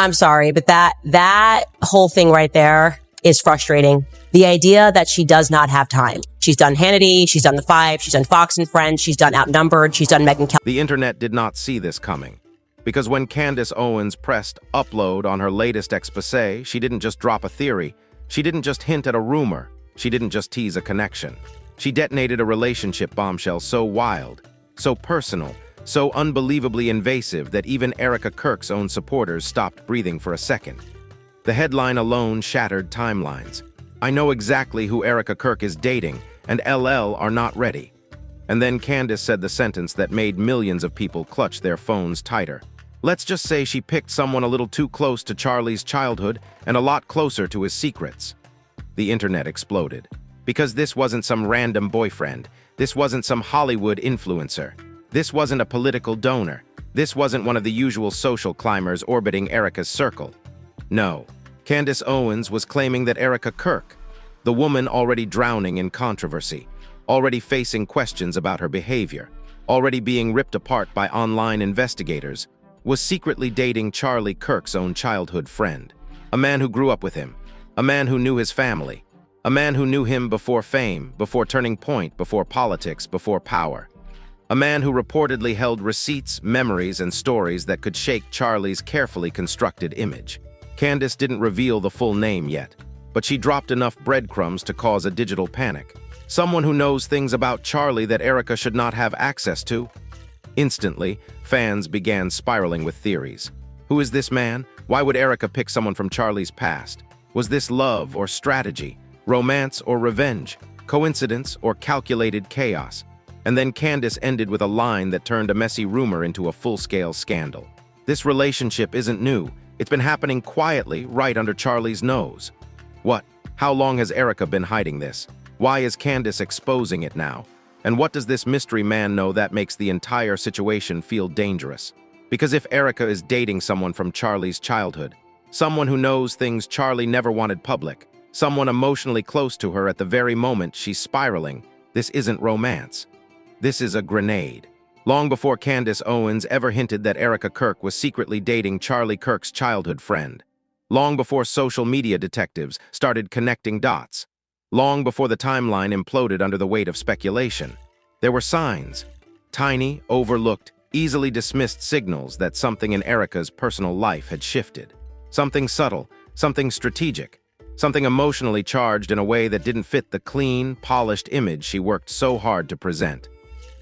I'm sorry, but that whole thing right there is frustrating. The idea that she does not have time. She's done Hannity, she's done The Five, she's done Fox and Friends, she's done Outnumbered, she's done Megyn Kelly. The internet did not see this coming. Because when Candace Owens pressed upload on her latest exposé, she didn't just drop a theory. She didn't just hint at a rumor. She didn't just tease a connection. She detonated a relationship bombshell so wild, so personal, so unbelievably invasive that even Erika Kirk's own supporters stopped breathing for a second. The headline alone shattered timelines. I know exactly who Erika Kirk is dating, and LL are not ready. And then Candace said the sentence that made millions of people clutch their phones tighter. Let's just say she picked someone a little too close to Charlie's childhood and a lot closer to his secrets. The internet exploded. Because this wasn't some random boyfriend. This wasn't some Hollywood influencer. This wasn't a political donor. This wasn't one of the usual social climbers orbiting Erika's circle. No, Candace Owens was claiming that Erika Kirk, the woman already drowning in controversy, already facing questions about her behavior, already being ripped apart by online investigators, was secretly dating Charlie Kirk's own childhood friend. A man who grew up with him, a man who knew his family, a man who knew him before fame, before Turning Point, before politics, before power. A man who reportedly held receipts, memories, and stories that could shake Charlie's carefully constructed image. Candace didn't reveal the full name yet, but she dropped enough breadcrumbs to cause a digital panic. Someone who knows things about Charlie that Erika should not have access to. Instantly, fans began spiraling with theories. Who is this man? Why would Erika pick someone from Charlie's past? Was this love or strategy? Romance or revenge? Coincidence or calculated chaos? And then Candace ended with a line that turned a messy rumor into a full-scale scandal. This relationship isn't new. It's been happening quietly, right under Charlie's nose. What? How long has Erika been hiding this? Why is Candace exposing it now? And what does this mystery man know that makes the entire situation feel dangerous? Because if Erika is dating someone from Charlie's childhood, someone who knows things Charlie never wanted public, someone emotionally close to her at the very moment she's spiraling, this isn't romance. This is a grenade. Long before Candace Owens ever hinted that Erika Kirk was secretly dating Charlie Kirk's childhood friend. Long before social media detectives started connecting dots. Long before the timeline imploded under the weight of speculation. There were signs. Tiny, overlooked, easily dismissed signals that something in Erika's personal life had shifted. Something subtle, something strategic, something emotionally charged in a way that didn't fit the clean, polished image she worked so hard to present.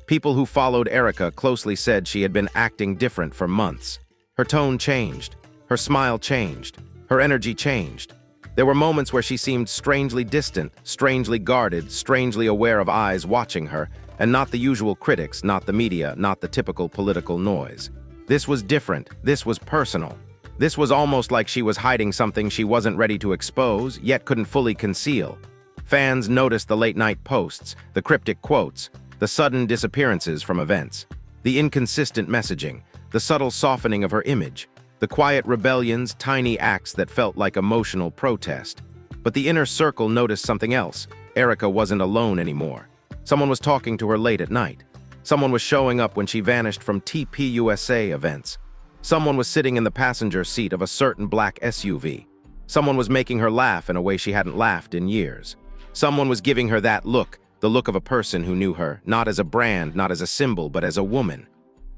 People who followed Erika closely said she had been acting different for months. Her tone changed. Her smile changed. Her energy changed. There were moments where she seemed strangely distant, strangely guarded, strangely aware of eyes watching her, and not the usual critics, not the media, not the typical political noise. This was different. This was personal. This was almost like she was hiding something she wasn't ready to expose, yet couldn't fully conceal. Fans noticed the late-night posts, the cryptic quotes, the sudden disappearances from events, the inconsistent messaging, the subtle softening of her image, the quiet rebellions, tiny acts that felt like emotional protest. But the inner circle noticed something else. Erika wasn't alone anymore. Someone was talking to her late at night. Someone was showing up when she vanished from TPUSA events. Someone was sitting in the passenger seat of a certain black SUV. Someone was making her laugh in a way she hadn't laughed in years. Someone was giving her that look, the look of a person who knew her, not as a brand, not as a symbol, but as a woman.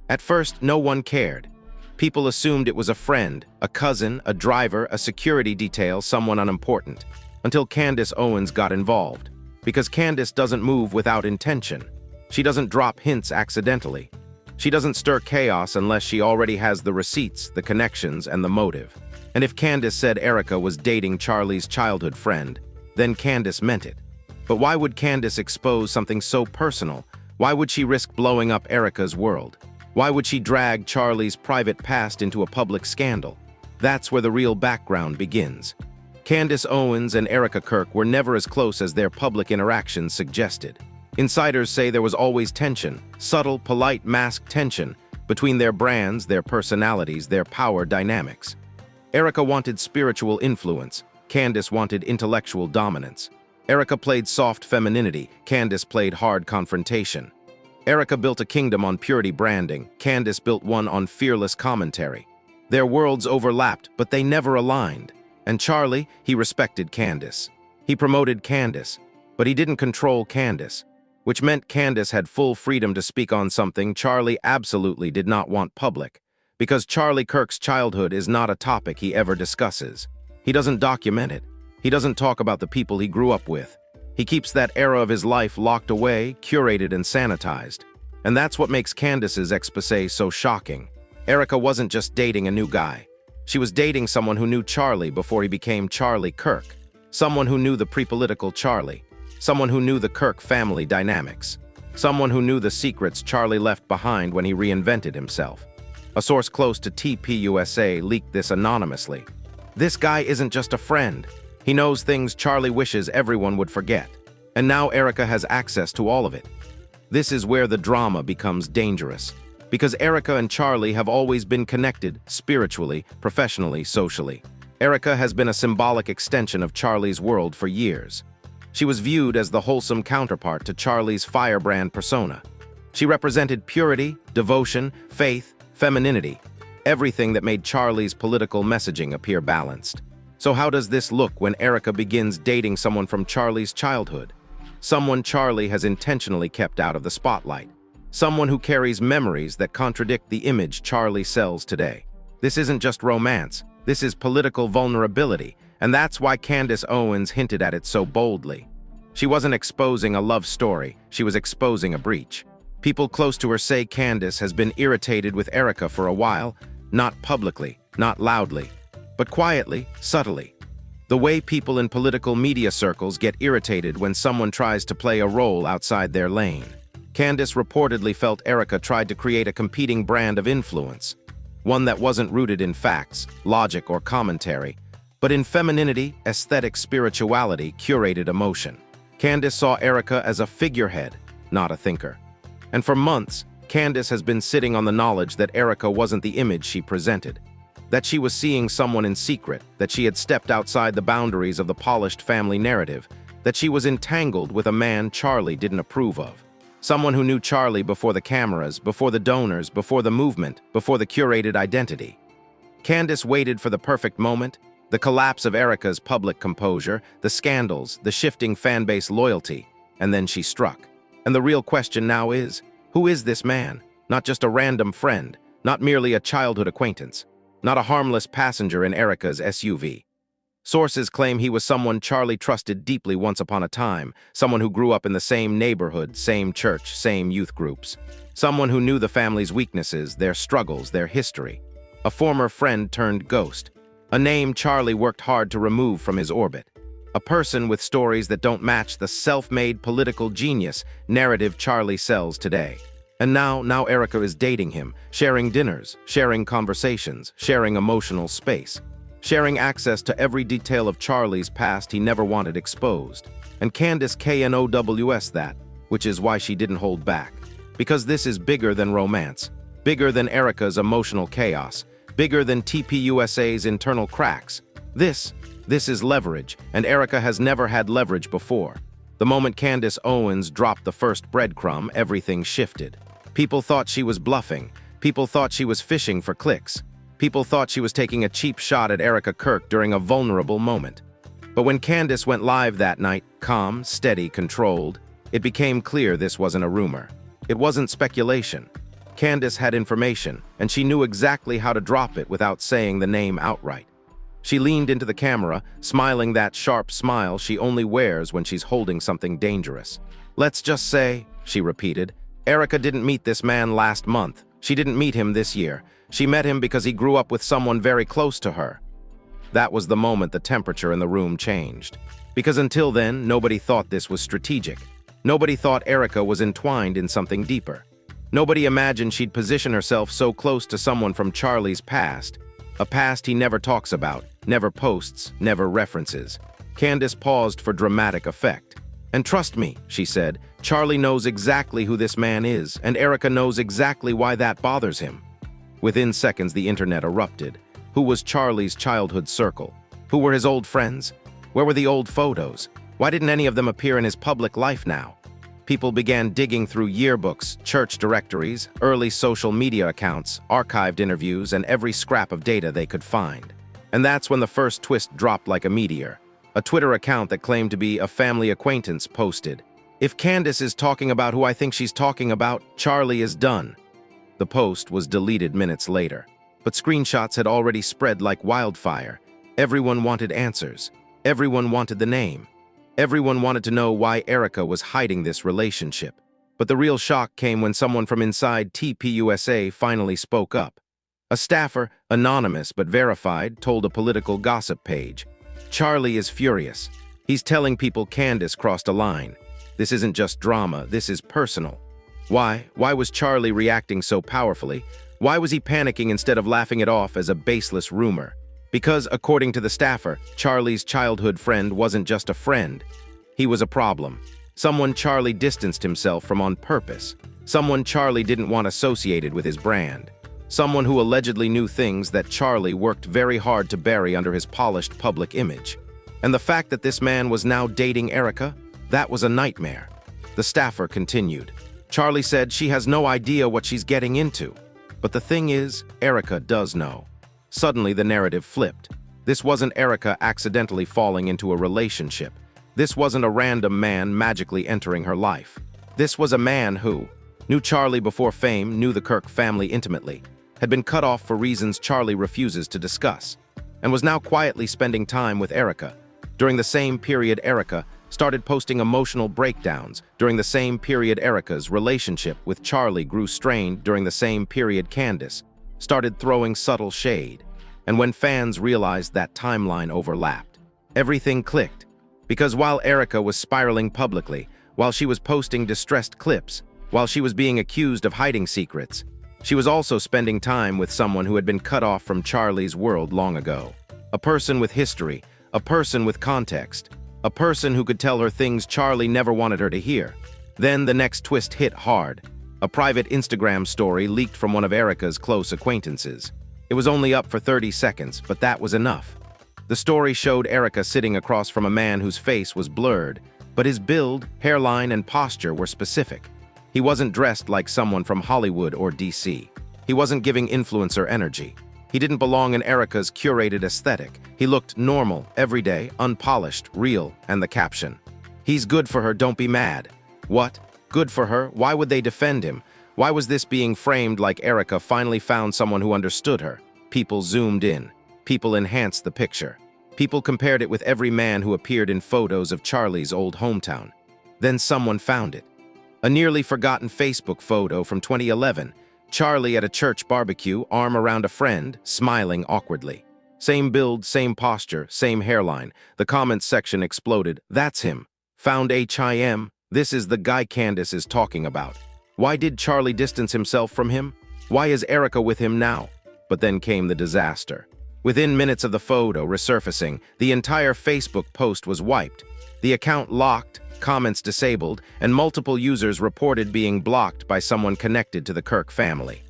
At first, no one cared. People assumed it was a friend, a cousin, a driver, a security detail, someone unimportant, until Candace Owens got involved. Because Candace doesn't move without intention. She doesn't drop hints accidentally. She doesn't stir chaos unless she already has the receipts, the connections, and the motive. And if Candace said Erika was dating Charlie's childhood friend, then Candace meant it. But why would Candace expose something so personal? Why would she risk blowing up Erika's world? Why would she drag Charlie's private past into a public scandal? That's where the real background begins. Candace Owens and Erika Kirk were never as close as their public interactions suggested. Insiders say there was always tension, subtle, polite, masked tension, between their brands, their personalities, their power dynamics. Erika wanted spiritual influence. Candace wanted intellectual dominance. Erika played soft femininity. Candace played hard confrontation. Erika built a kingdom on purity branding. Candace built one on fearless commentary. Their worlds overlapped, but they never aligned. And Charlie, he respected Candace. He promoted Candace, but he didn't control Candace, which meant Candace had full freedom to speak on something Charlie absolutely did not want public, because Charlie Kirk's childhood is not a topic he ever discusses. He doesn't document it. He doesn't talk about the people he grew up with. He keeps that era of his life locked away, curated and sanitized. And that's what makes Candace's exposé so shocking. Erika wasn't just dating a new guy. She was dating someone who knew Charlie before he became Charlie Kirk. Someone who knew the pre-political Charlie. Someone who knew the Kirk family dynamics. Someone who knew the secrets Charlie left behind when he reinvented himself. A source close to TPUSA leaked this anonymously. This guy isn't just a friend. He knows things Charlie wishes everyone would forget. And now Erika has access to all of it. This is where the drama becomes dangerous. Because Erika and Charlie have always been connected, spiritually, professionally, socially. Erika has been a symbolic extension of Charlie's world for years. She was viewed as the wholesome counterpart to Charlie's firebrand persona. She represented purity, devotion, faith, femininity, everything that made Charlie's political messaging appear balanced. So how does this look when Erika begins dating someone from Charlie's childhood? Someone Charlie has intentionally kept out of the spotlight. Someone who carries memories that contradict the image Charlie sells today. This isn't just romance, this is political vulnerability, and that's why Candace Owens hinted at it so boldly. She wasn't exposing a love story, she was exposing a breach. People close to her say Candace has been irritated with Erika for a while, not publicly, not loudly, but quietly, subtly. The way people in political media circles get irritated when someone tries to play a role outside their lane. Candace reportedly felt Erika tried to create a competing brand of influence, one that wasn't rooted in facts, logic, or commentary, but in femininity, aesthetic spirituality, curated emotion. Candace saw Erika as a figurehead, not a thinker. And for months, Candace has been sitting on the knowledge that Erika wasn't the image she presented, that she was seeing someone in secret, that she had stepped outside the boundaries of the polished family narrative, that she was entangled with a man Charlie didn't approve of. Someone who knew Charlie before the cameras, before the donors, before the movement, before the curated identity. Candace waited for the perfect moment, the collapse of Erika's public composure, the scandals, the shifting fanbase loyalty, and then she struck. And the real question now is, who is this man? Not just a random friend, not merely a childhood acquaintance, not a harmless passenger in Erika's SUV. Sources claim he was someone Charlie trusted deeply once upon a time, someone who grew up in the same neighborhood, same church, same youth groups. Someone who knew the family's weaknesses, their struggles, their history. A former friend turned ghost. A name Charlie worked hard to remove from his orbit. A person with stories that don't match the self-made political genius narrative Charlie sells today. And now Erika is dating him, sharing dinners, sharing conversations, sharing emotional space. Sharing access to every detail of Charlie's past he never wanted exposed. And Candace KNOWS that, which is why she didn't hold back. Because this is bigger than romance, bigger than Erika's emotional chaos, bigger than TPUSA's internal cracks. This is leverage, and Erika has never had leverage before. The moment Candace Owens dropped the first breadcrumb, everything shifted. People thought she was bluffing. People thought she was fishing for clicks. People thought she was taking a cheap shot at Erika Kirk during a vulnerable moment. But when Candace went live that night, calm, steady, controlled, it became clear this wasn't a rumor. It wasn't speculation. Candace had information, and she knew exactly how to drop it without saying the name outright. She leaned into the camera, smiling that sharp smile she only wears when she's holding something dangerous. "Let's just say," she repeated, "Erika didn't meet this man last month. She didn't meet him this year. She met him because he grew up with someone very close to her." That was the moment the temperature in the room changed. Because until then, nobody thought this was strategic. Nobody thought Erika was entwined in something deeper. Nobody imagined she'd position herself so close to someone from Charlie's past, a past he never talks about, never posts, never references. Candace paused for dramatic effect. "And trust me," she said, "Charlie knows exactly who this man is, and Erika knows exactly why that bothers him." Within seconds, the internet erupted. Who was Charlie's childhood circle? Who were his old friends? Where were the old photos? Why didn't any of them appear in his public life now? People began digging through yearbooks, church directories, early social media accounts, archived interviews, and every scrap of data they could find. And that's when the first twist dropped like a meteor. A Twitter account that claimed to be a family acquaintance posted, "If Candace is talking about who I think she's talking about, Charlie is done." The post was deleted minutes later, but screenshots had already spread like wildfire. Everyone wanted answers. Everyone wanted the name. Everyone wanted to know why Erika was hiding this relationship. But the real shock came when someone from inside TPUSA finally spoke up. A staffer, anonymous but verified, told a political gossip page, "Charlie is furious. He's telling people Candace crossed a line. This isn't just drama, this is personal." Why? Why was Charlie reacting so powerfully? Why was he panicking instead of laughing it off as a baseless rumor? Because, according to the staffer, Charlie's childhood friend wasn't just a friend. He was a problem. Someone Charlie distanced himself from on purpose. Someone Charlie didn't want associated with his brand. Someone who allegedly knew things that Charlie worked very hard to bury under his polished public image. And the fact that this man was now dating Erika, that was a nightmare. The staffer continued. Charlie said she has no idea what she's getting into. But the thing is, Erika does know. Suddenly, the narrative flipped. This wasn't Erika accidentally falling into a relationship. This wasn't a random man magically entering her life. This was a man who knew Charlie before fame, knew the Kirk family intimately, had been cut off for reasons Charlie refuses to discuss, and was now quietly spending time with Erika. During the same period, Erika started posting emotional breakdowns. During the same period, Erika's relationship with Charlie grew strained. During the same period, Candace started throwing subtle shade. And when fans realized that timeline overlapped, everything clicked. Because while Erika was spiraling publicly, while she was posting distressed clips, while she was being accused of hiding secrets, she was also spending time with someone who had been cut off from Charlie's world long ago. A person with history, a person with context, a person who could tell her things Charlie never wanted her to hear. Then the next twist hit hard. A private Instagram story leaked from one of Erika's close acquaintances. It was only up for 30 seconds, but that was enough. The story showed Erika sitting across from a man whose face was blurred, but his build, hairline, and posture were specific. He wasn't dressed like someone from Hollywood or DC. He wasn't giving influencer energy. He didn't belong in Erika's curated aesthetic. He looked normal, everyday, unpolished, real, and the caption, "He's good for her, don't be mad." What? Good for her? Why would they defend him? Why was this being framed like Erika finally found someone who understood her? People zoomed in. People enhanced the picture. People compared it with every man who appeared in photos of Charlie's old hometown. Then someone found it. A nearly forgotten Facebook photo from 2011. Charlie at a church barbecue, arm around a friend, smiling awkwardly. Same build, same posture, same hairline. The comments section exploded. That's him. Found HIM. This is the guy Candace is talking about. Why did Charlie distance himself from him? Why is Erika with him now? But then came the disaster. Within minutes of the photo resurfacing, the entire Facebook post was wiped. The account locked, comments disabled, and multiple users reported being blocked by someone connected to the Kirk family.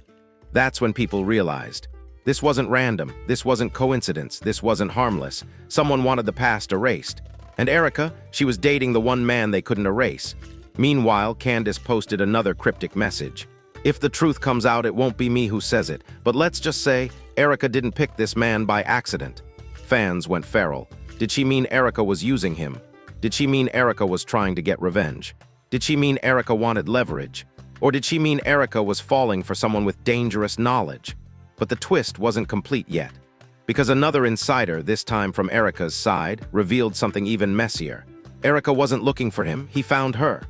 That's when people realized. This wasn't random, this wasn't coincidence, this wasn't harmless. Someone wanted the past erased. And Erika, she was dating the one man they couldn't erase. Meanwhile, Candace posted another cryptic message. If the truth comes out, it won't be me who says it, but let's just say Erika didn't pick this man by accident. Fans went feral. Did she mean Erika was using him? Did she mean Erika was trying to get revenge? Did she mean Erika wanted leverage? Or did she mean Erika was falling for someone with dangerous knowledge? But the twist wasn't complete yet. Because another insider, this time from Erika's side, revealed something even messier. Erika wasn't looking for him, he found her.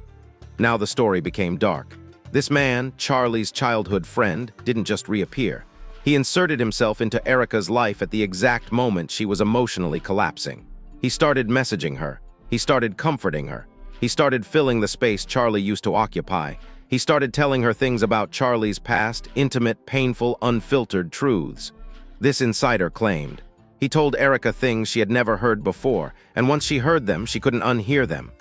Now the story became dark. This man, Charlie's childhood friend, didn't just reappear. He inserted himself into Erika's life at the exact moment she was emotionally collapsing. He started messaging her. He started comforting her. He started filling the space Charlie used to occupy. He started telling her things about Charlie's past, intimate, painful, unfiltered truths. This insider claimed. He told Erika things she had never heard before, and once she heard them, she couldn't unhear them.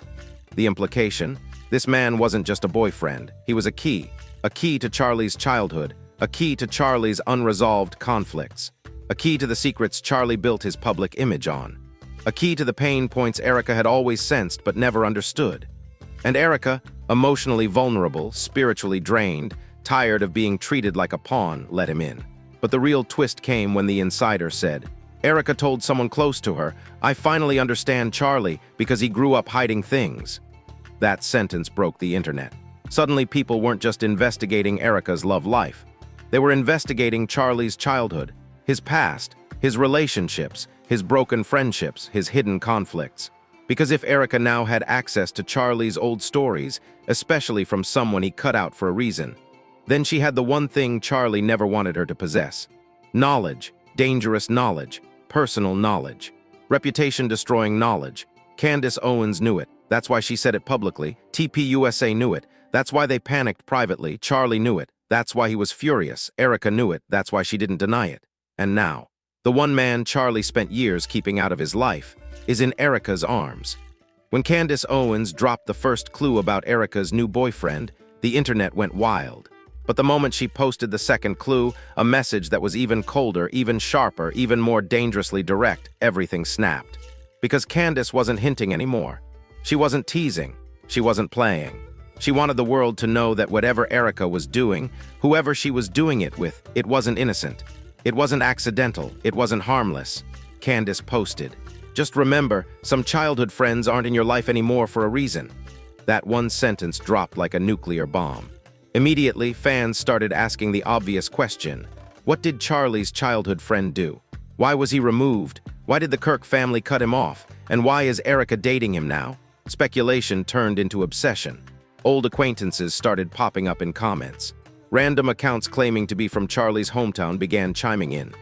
The implication? This man wasn't just a boyfriend. He was a key to Charlie's childhood, a key to Charlie's unresolved conflicts, a key to the secrets Charlie built his public image on, a key to the pain points Erika had always sensed but never understood. And Erika, emotionally vulnerable, spiritually drained, tired of being treated like a pawn, let him in. But the real twist came when the insider said, Erika told someone close to her, "I finally understand Charlie because he grew up hiding things." That sentence broke the internet. Suddenly people weren't just investigating Erika's love life. They were investigating Charlie's childhood, his past, his relationships, his broken friendships, his hidden conflicts. Because if Erika now had access to Charlie's old stories, especially from someone he cut out for a reason, then she had the one thing Charlie never wanted her to possess. Knowledge, dangerous knowledge, personal knowledge, reputation-destroying knowledge. Candace Owens knew it. That's why she said it publicly. TPUSA knew it. That's why they panicked privately. Charlie knew it. That's why he was furious. Erika knew it. That's why she didn't deny it. And now, the one man Charlie spent years keeping out of his life is in Erika's arms. When Candace Owens dropped the first clue about Erika's new boyfriend, the internet went wild. But the moment she posted the second clue, a message that was even colder, even sharper, even more dangerously direct, everything snapped. Because Candace wasn't hinting anymore. She wasn't teasing. She wasn't playing. She wanted the world to know that whatever Erika was doing, whoever she was doing it with, it wasn't innocent. It wasn't accidental. It wasn't harmless. Candace posted, "Just remember, some childhood friends aren't in your life anymore for a reason." That one sentence dropped like a nuclear bomb. Immediately, fans started asking the obvious question. What did Charlie's childhood friend do? Why was he removed? Why did the Kirk family cut him off? And why is Erika dating him now? Speculation turned into obsession. Old acquaintances started popping up in comments. Random accounts claiming to be from Charlie's hometown began chiming in.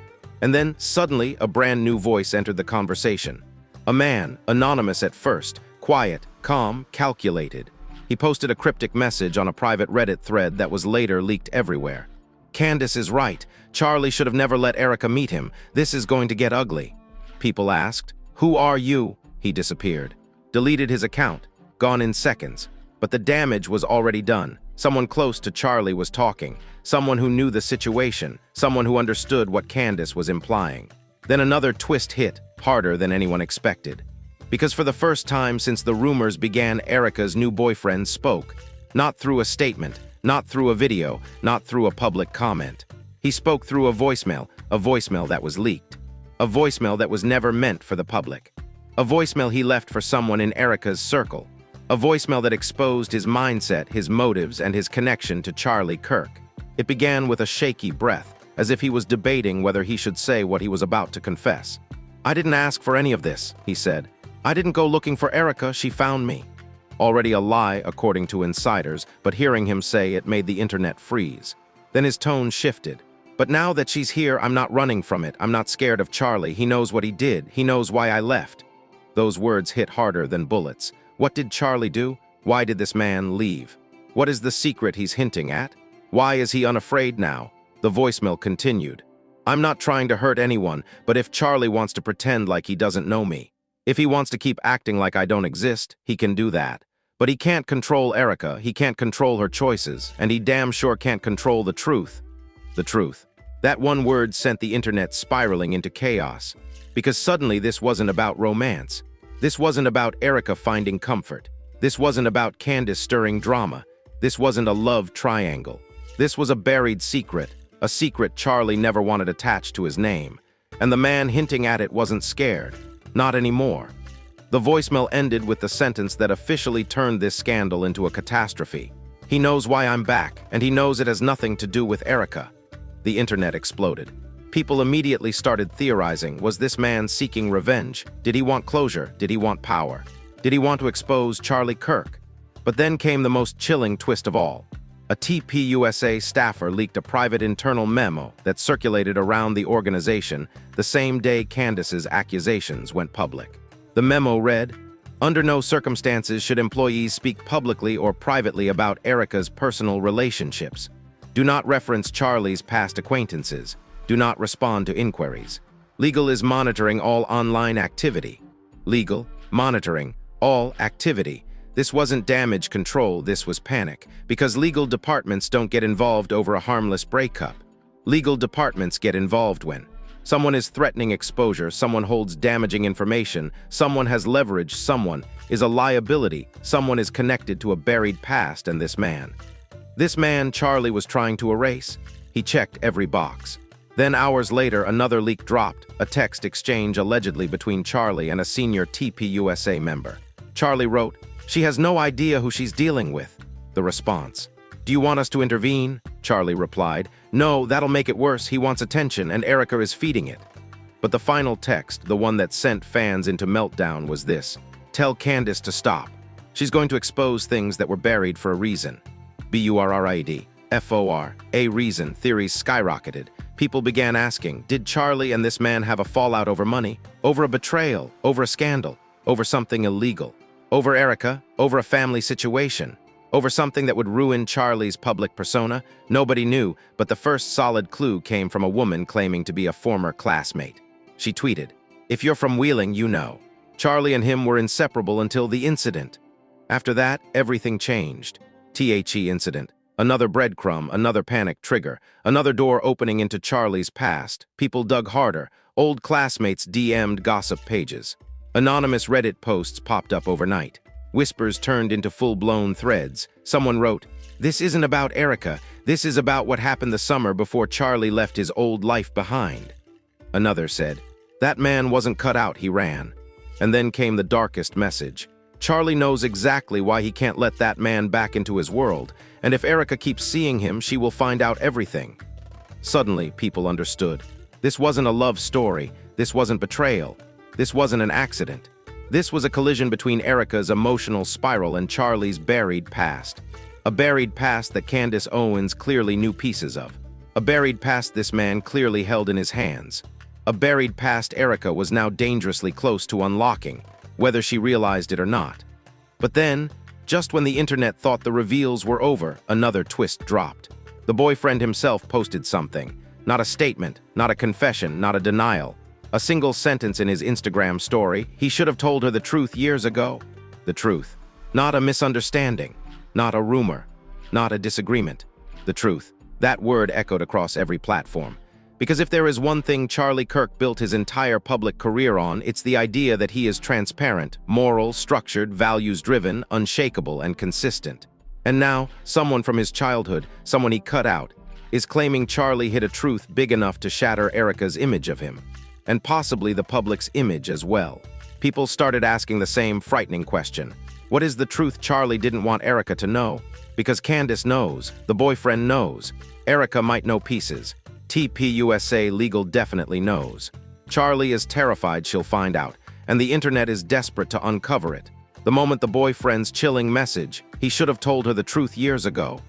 And then, suddenly, a brand new voice entered the conversation. A man, anonymous at first, quiet, calm, calculated. He posted a cryptic message on a private Reddit thread that was later leaked everywhere. "Candace is right. Charlie should have never let Erika meet him. This is going to get ugly." People asked, "Who are you?" He disappeared. Deleted his account. Gone in seconds. But the damage was already done. Someone close to Charlie was talking. Someone who knew the situation. Someone who understood what Candace was implying. Then another twist hit, harder than anyone expected. Because for the first time since the rumors began, Erika's new boyfriend spoke. Not through a statement, not through a video, not through a public comment. He spoke through a voicemail that was leaked. A voicemail that was never meant for the public. A voicemail he left for someone in Erika's circle. A voicemail that exposed his mindset, his motives, and his connection to Charlie Kirk. It began with a shaky breath, as if he was debating whether he should say what he was about to confess. "I didn't ask for any of this," he said. "I didn't go looking for Erika, she found me." Already a lie, according to insiders, but hearing him say it made the internet freeze. Then his tone shifted. "But now that she's here, I'm not running from it. I'm not scared of Charlie. He knows what he did. He knows why I left." Those words hit harder than bullets. What did Charlie do? Why did this man leave? What is the secret he's hinting at? Why is he unafraid now? The voicemail continued. "I'm not trying to hurt anyone, but if Charlie wants to pretend like he doesn't know me, if he wants to keep acting like I don't exist, he can do that. But he can't control Erika, he can't control her choices, and he damn sure can't control the truth." The truth. That one word sent the internet spiraling into chaos. Because suddenly this wasn't about romance. This wasn't about Erika finding comfort. This wasn't about Candace stirring drama. This wasn't a love triangle. This was a buried secret, a secret Charlie never wanted attached to his name. And the man hinting at it wasn't scared. Not anymore. The voicemail ended with the sentence that officially turned this scandal into a catastrophe. "He knows why I'm back, and he knows it has nothing to do with Erika." The internet exploded. People immediately started theorizing, was this man seeking revenge? Did he want closure? Did he want power? Did he want to expose Charlie Kirk? But then came the most chilling twist of all. A TPUSA staffer leaked a private internal memo that circulated around the organization the same day Candace's accusations went public. The memo read, "Under no circumstances should employees speak publicly or privately about Erika's personal relationships. Do not reference Charlie's past acquaintances. Do not respond to inquiries. Legal is monitoring all online activity." Legal, monitoring, all activity. This wasn't damage control, this was panic, because legal departments don't get involved over a harmless breakup. Legal departments get involved when Someone is threatening exposure, someone holds damaging information, someone has leverage, someone is a liability, someone is connected to a buried past, and this man Charlie was trying to erase. He checked every box. Then hours later, another leak dropped, a text exchange allegedly between Charlie and a senior TPUSA member. Charlie wrote, "She has no idea who she's dealing with." The response, "Do you want us to intervene?" Charlie replied, "No, that'll make it worse. He wants attention, and Erika is feeding it." But the final text, the one that sent fans into meltdown, was this: "Tell Candace to stop. She's going to expose things that were buried for a reason." BURRID, FOR, a reason. Theories skyrocketed. People began asking, did Charlie and this man have a fallout over money? Over a betrayal? Over a scandal? Over something illegal? Over Erika? Over a family situation? Over something that would ruin Charlie's public persona? Nobody knew, but the first solid clue came from a woman claiming to be a former classmate. She tweeted, "If you're from Wheeling, you know. Charlie and him were inseparable until the incident. After that, everything changed. THE incident. Another breadcrumb, another panic trigger, another door opening into Charlie's past. People dug harder. Old classmates DM'd gossip pages. Anonymous Reddit posts popped up overnight. Whispers turned into full-blown threads. Someone wrote, 'This isn't about Erika. This is about what happened the summer before Charlie left his old life behind.' Another said, 'That man wasn't cut out, he ran.' And then came the darkest message. Charlie knows exactly why he can't let that man back into his world, and if Erika keeps seeing him, she will find out everything." Suddenly, people understood. This wasn't a love story. This wasn't betrayal. This wasn't an accident. This was a collision between Erika's emotional spiral and Charlie's buried past. A buried past that Candace Owens clearly knew pieces of. A buried past this man clearly held in his hands. A buried past Erika was now dangerously close to unlocking, whether she realized it or not. But then, just when the internet thought the reveals were over, another twist dropped. The boyfriend himself posted something. Not a statement, not a confession, not a denial. A single sentence in his Instagram story. He should have told her the truth years ago. The truth. Not a misunderstanding. Not a rumor. Not a disagreement. The truth. That word echoed across every platform. Because if there is one thing Charlie Kirk built his entire public career on, it's the idea that he is transparent, moral, structured, values-driven, unshakable, and consistent. And now, someone from his childhood, someone he cut out, is claiming Charlie hid a truth big enough to shatter Erika's image of him, and possibly the public's image as well. People started asking the same frightening question. What is the truth Charlie didn't want Erika to know? Because Candace knows, the boyfriend knows. Erika might know pieces. TPUSA Legal definitely knows. Charlie is terrified she'll find out, and the internet is desperate to uncover it. The moment the boyfriend's chilling message, "He should have told her the truth years ago,"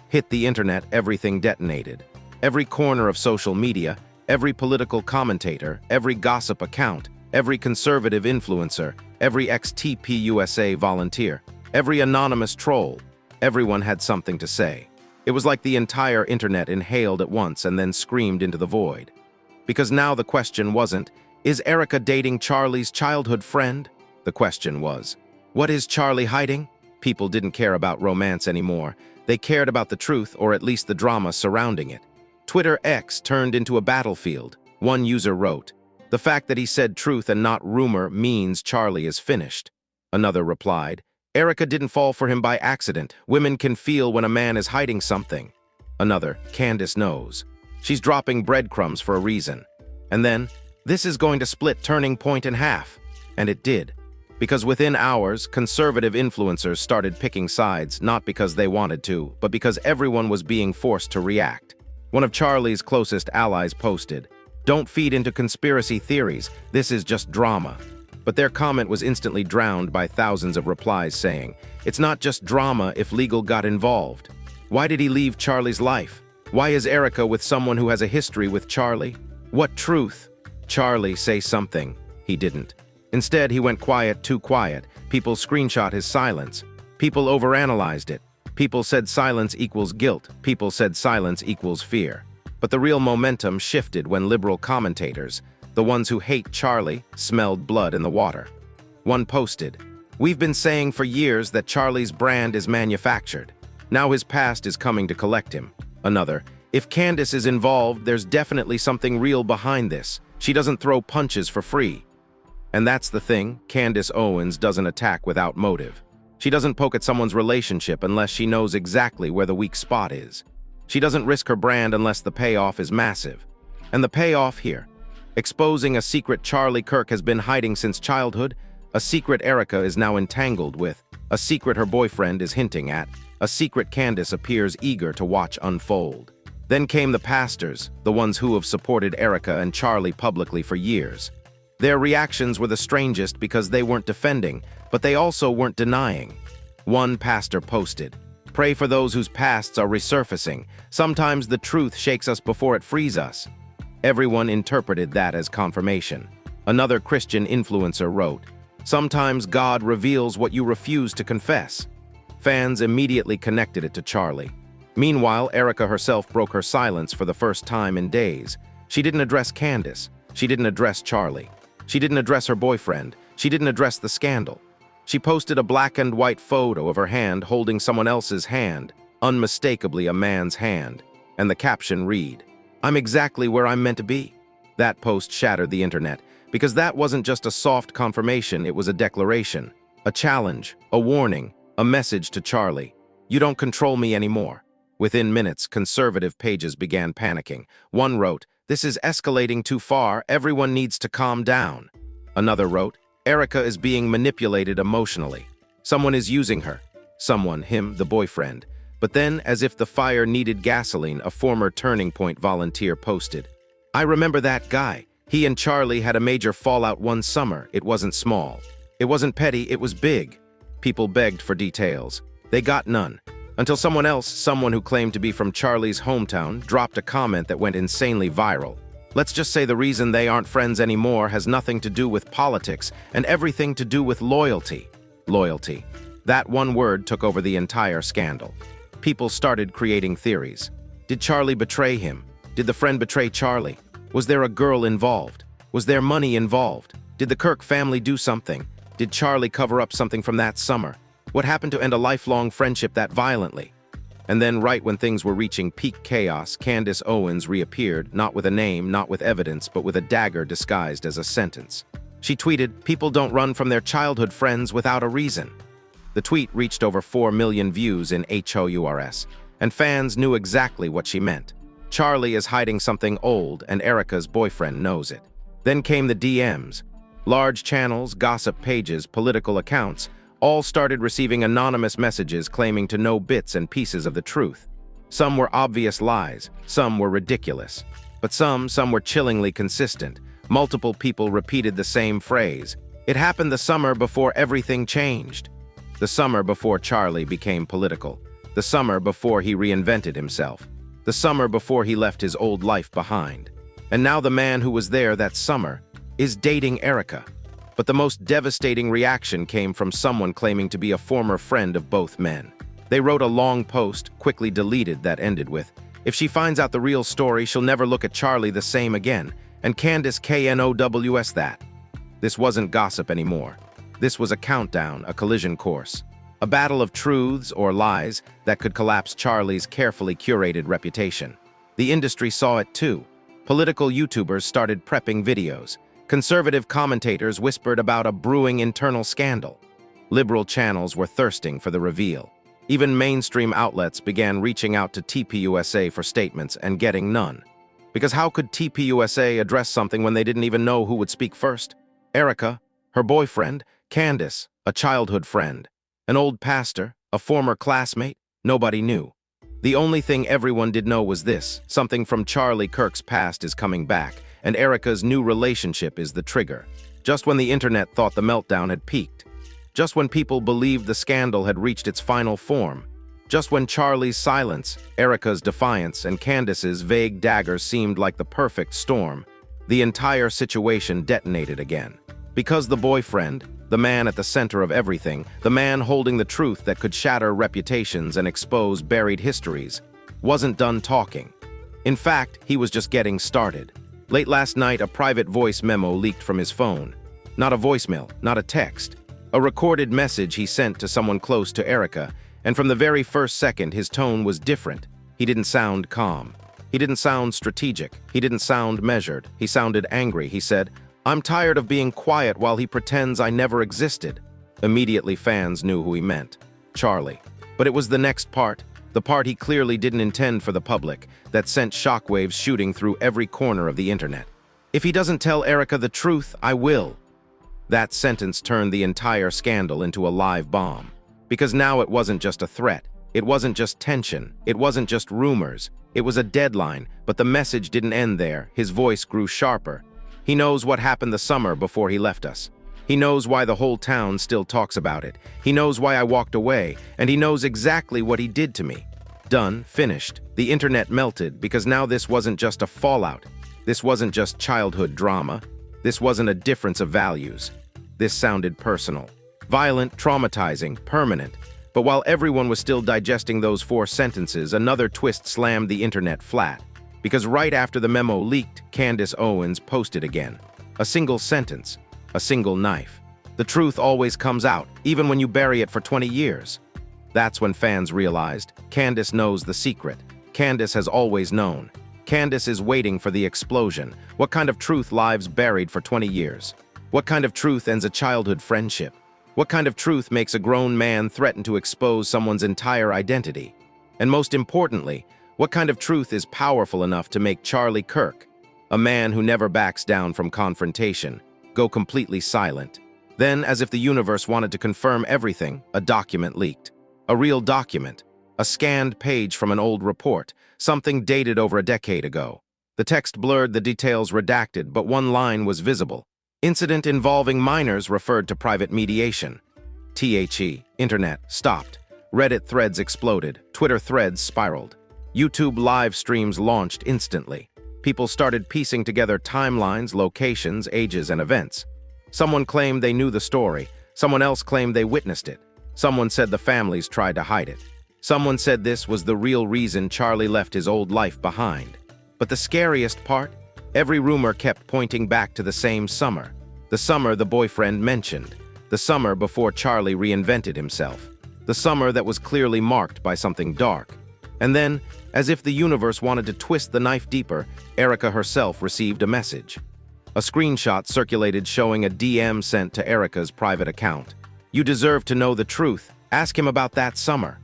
hit the internet, everything detonated. Every corner of social media, every political commentator, every gossip account, every conservative influencer, every ex-TPUSA volunteer, every anonymous troll, everyone had something to say. It was like the entire internet inhaled at once and then screamed into the void. Because now the question wasn't, is Erika dating Charlie's childhood friend? The question was, what is Charlie hiding? People didn't care about romance anymore. They cared about the truth, or at least the drama surrounding it. Twitter X turned into a battlefield. One user wrote, "The fact that he said truth and not rumor means Charlie is finished." Another replied, "Erika didn't fall for him by accident. Women can feel when a man is hiding something." Another, "Candace knows. She's dropping breadcrumbs for a reason." And then, "This is going to split Turning Point in half." And it did. Because within hours, conservative influencers started picking sides, not because they wanted to, but because everyone was being forced to react. One of Charlie's closest allies posted, "Don't feed into conspiracy theories. This is just drama." But their comment was instantly drowned by thousands of replies saying, "It's not just drama if legal got involved. Why did he leave Charlie's life? Why is Erika with someone who has a history with Charlie? What truth? Charlie, say something." He didn't. Instead, he went quiet, too quiet. People screenshot his silence. People overanalyzed it. People said silence equals guilt. People said silence equals fear. But the real momentum shifted when liberal commentators, the ones who hate Charlie, smelled blood in the water. One posted, "We've been saying for years that Charlie's brand is manufactured. Now his past is coming to collect him." Another, "If Candace is involved, there's definitely something real behind this. She doesn't throw punches for free. And that's the thing, Candace Owens doesn't attack without motive. She doesn't poke at someone's relationship unless she knows exactly where the weak spot is. She doesn't risk her brand unless the payoff is massive. And the payoff here, exposing a secret Charlie Kirk has been hiding since childhood, a secret Erika is now entangled with, a secret her boyfriend is hinting at, a secret Candace appears eager to watch unfold. Then came the pastors, the ones who have supported Erika and Charlie publicly for years. Their reactions were the strangest because they weren't defending, but they also weren't denying. One pastor posted, "Pray for those whose pasts are resurfacing. Sometimes the truth shakes us before it frees us." Everyone interpreted that as confirmation. Another Christian influencer wrote, "Sometimes God reveals what you refuse to confess." Fans immediately connected it to Charlie. Meanwhile, Erika herself broke her silence for the first time in days. She didn't address Candace. She didn't address Charlie. She didn't address her boyfriend. She didn't address the scandal. She posted a black and white photo of her hand holding someone else's hand, unmistakably a man's hand, and the caption read, "I'm exactly where I'm meant to be." That post shattered the internet, because that wasn't just a soft confirmation, it was a declaration, a challenge, a warning, a message to Charlie. You don't control me anymore. Within minutes, conservative pages began panicking. One wrote, "This is escalating too far, everyone needs to calm down." Another wrote, "Erika is being manipulated emotionally. Someone is using her." Someone, him, the boyfriend. But then, as if the fire needed gasoline, a former Turning Point volunteer posted, "I remember that guy. He and Charlie had a major fallout one summer. It wasn't small. It wasn't petty, it was big." People begged for details. They got none. Until someone else, someone who claimed to be from Charlie's hometown, dropped a comment that went insanely viral. "Let's just say the reason they aren't friends anymore has nothing to do with politics and everything to do with loyalty." Loyalty. That one word took over the entire scandal. People started creating theories. Did Charlie betray him? Did the friend betray Charlie? Was there a girl involved? Was there money involved? Did the Kirk family do something? Did Charlie cover up something from that summer? What happened to end a lifelong friendship that violently? And then right when things were reaching peak chaos, Candace Owens reappeared, not with a name, not with evidence, but with a dagger disguised as a sentence. She tweeted, "People don't run from their childhood friends without a reason." The tweet reached over 4 million views in HOURS, and fans knew exactly what she meant. Charlie is hiding something old, and Erika's boyfriend knows it. Then came the DMs. Large channels, gossip pages, political accounts, all started receiving anonymous messages claiming to know bits and pieces of the truth. Some were obvious lies, some were ridiculous. But some were chillingly consistent. Multiple people repeated the same phrase. It happened the summer before everything changed. The summer before Charlie became political. The summer before he reinvented himself. The summer before he left his old life behind. And now the man who was there that summer is dating Erika. But the most devastating reaction came from someone claiming to be a former friend of both men. They wrote a long post, quickly deleted, that ended with, "If she finds out the real story, she'll never look at Charlie the same again, and Candace KNOWS that." This wasn't gossip anymore. This was a countdown, a collision course. A battle of truths or lies that could collapse Charlie's carefully curated reputation. The industry saw it too. Political YouTubers started prepping videos. Conservative commentators whispered about a brewing internal scandal. Liberal channels were thirsting for the reveal. Even mainstream outlets began reaching out to TPUSA for statements and getting none. Because how could TPUSA address something when they didn't even know who would speak first? Erika, her boyfriend, Candace, a childhood friend, an old pastor, a former classmate, nobody knew. The only thing everyone did know was this: something from Charlie Kirk's past is coming back, and Erika's new relationship is the trigger. Just when the internet thought the meltdown had peaked. Just when people believed the scandal had reached its final form. Just when Charlie's silence, Erika's defiance, and Candace's vague daggers seemed like the perfect storm, the entire situation detonated again. Because the boyfriend, the man at the center of everything, the man holding the truth that could shatter reputations and expose buried histories, wasn't done talking. In fact, he was just getting started. Late last night, a private voice memo leaked from his phone. Not a voicemail, not a text. A recorded message he sent to someone close to Erika, and from the very first second, his tone was different. He didn't sound calm. He didn't sound strategic. He didn't sound measured. He sounded angry. He said, "I'm tired of being quiet while he pretends I never existed." Immediately, fans knew who he meant. Charlie. But it was the next part, the part he clearly didn't intend for the public, that sent shockwaves shooting through every corner of the internet. "If he doesn't tell Erika the truth, I will." That sentence turned the entire scandal into a live bomb. Because now it wasn't just a threat. It wasn't just tension. It wasn't just rumors. It was a deadline, but the message didn't end there. His voice grew sharper. "He knows what happened the summer before he left us. He knows why the whole town still talks about it. He knows why I walked away, and he knows exactly what he did to me." Done, finished. The internet melted because now this wasn't just a fallout. This wasn't just childhood drama. This wasn't a difference of values. This sounded personal. Violent, traumatizing, permanent. But while everyone was still digesting those 4 sentences, another twist slammed the internet flat. Because right after the memo leaked, Candace Owens posted again. A single sentence. A single knife. The truth always comes out, even when you bury it for 20 years. That's when fans realized, Candace knows the secret. Candace has always known. Candace is waiting for the explosion. What kind of truth lives buried for 20 years? What kind of truth ends a childhood friendship? What kind of truth makes a grown man threaten to expose someone's entire identity? And most importantly, what kind of truth is powerful enough to make Erika Kirk, a man who never backs down from confrontation, go completely silent? Then, as if the universe wanted to confirm everything, a document leaked. A real document. A scanned page from an old report, something dated over a decade ago. The text blurred, the details redacted, but one line was visible. Incident involving minors referred to private mediation. Internet stopped. Reddit threads exploded. Twitter threads spiraled. YouTube live streams launched instantly. People started piecing together timelines, locations, ages, and events. Someone claimed they knew the story. Someone else claimed they witnessed it. Someone said the families tried to hide it. Someone said this was the real reason Charlie left his old life behind. But the scariest part? Every rumor kept pointing back to the same summer. The summer the boyfriend mentioned. The summer before Charlie reinvented himself. The summer that was clearly marked by something dark. And then, as if the universe wanted to twist the knife deeper, Erika herself received a message. A screenshot circulated showing a DM sent to Erika's private account. "You deserve to know the truth. Ask him about that summer."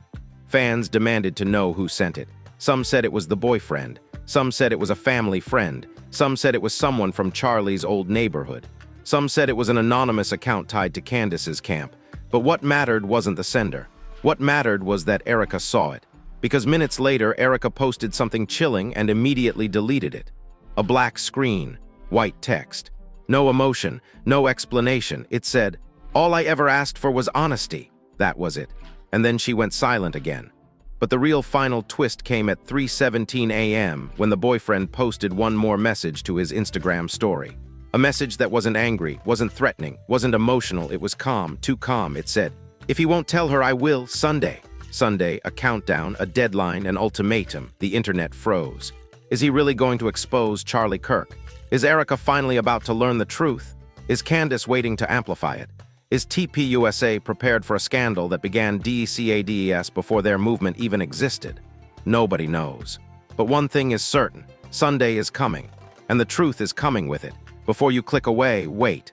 Fans demanded to know who sent it. Some said it was the boyfriend. Some said it was a family friend. Some said it was someone from Charlie's old neighborhood. Some said it was an anonymous account tied to Candace's camp. But what mattered wasn't the sender. What mattered was that Erika saw it. Because minutes later, Erika posted something chilling and immediately deleted it. A black screen, white text. No emotion, no explanation. It said, "All I ever asked for was honesty." That was it. And then she went silent again. But the real final twist came at 3:17 a.m. when the boyfriend posted one more message to his Instagram story. A message that wasn't angry, wasn't threatening, wasn't emotional, it was calm, too calm. It said, "If he won't tell her, I will, Sunday." Sunday, a countdown, a deadline, an ultimatum. The internet froze. Is he really going to expose Erika Kirk? Is Erika finally about to learn the truth? Is Candace waiting to amplify it? Is TPUSA prepared for a scandal that began DCADES before their movement even existed? Nobody knows. But one thing is certain, Sunday is coming, and the truth is coming with it. Before you click away, wait.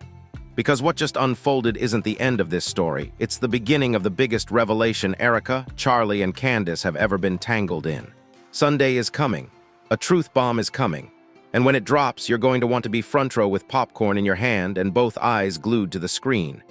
Because what just unfolded isn't the end of this story, it's the beginning of the biggest revelation Erika, Charlie, and Candace have ever been tangled in. Sunday is coming. A truth bomb is coming. And when it drops, you're going to want to be front row with popcorn in your hand and both eyes glued to the screen.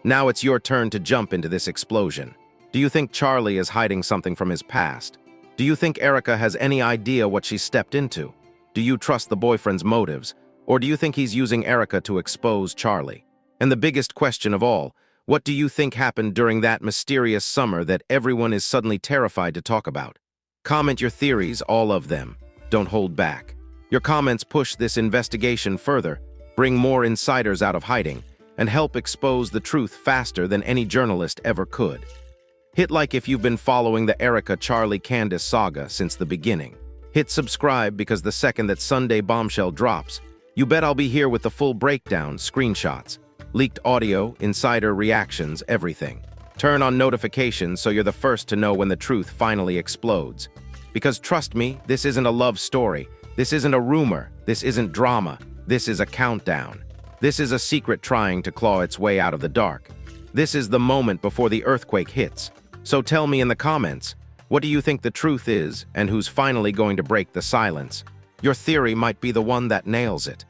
Now it's your turn to jump into this explosion. Do you think Charlie is hiding something from his past? Do you think Erika has any idea what she stepped into? Do you trust the boyfriend's motives? Or do you think he's using Erika to expose Charlie? And the biggest question of all, what do you think happened during that mysterious summer that everyone is suddenly terrified to talk about? Comment your theories, all of them. Don't hold back. Your comments push this investigation further, bring more insiders out of hiding, and help expose the truth faster than any journalist ever could. Hit like if you've been following the Erika Charlie Candace saga since the beginning. Hit subscribe because the second that Sunday bombshell drops, you bet I'll be here with the full breakdown, screenshots, leaked audio, insider reactions, everything. Turn on notifications so you're the first to know when the truth finally explodes. Because trust me, this isn't a love story. This isn't a rumor. This isn't drama. This is a countdown. This is a secret trying to claw its way out of the dark. This is the moment before the earthquake hits. So tell me in the comments, what do you think the truth is and who's finally going to break the silence? Your theory might be the one that nails it.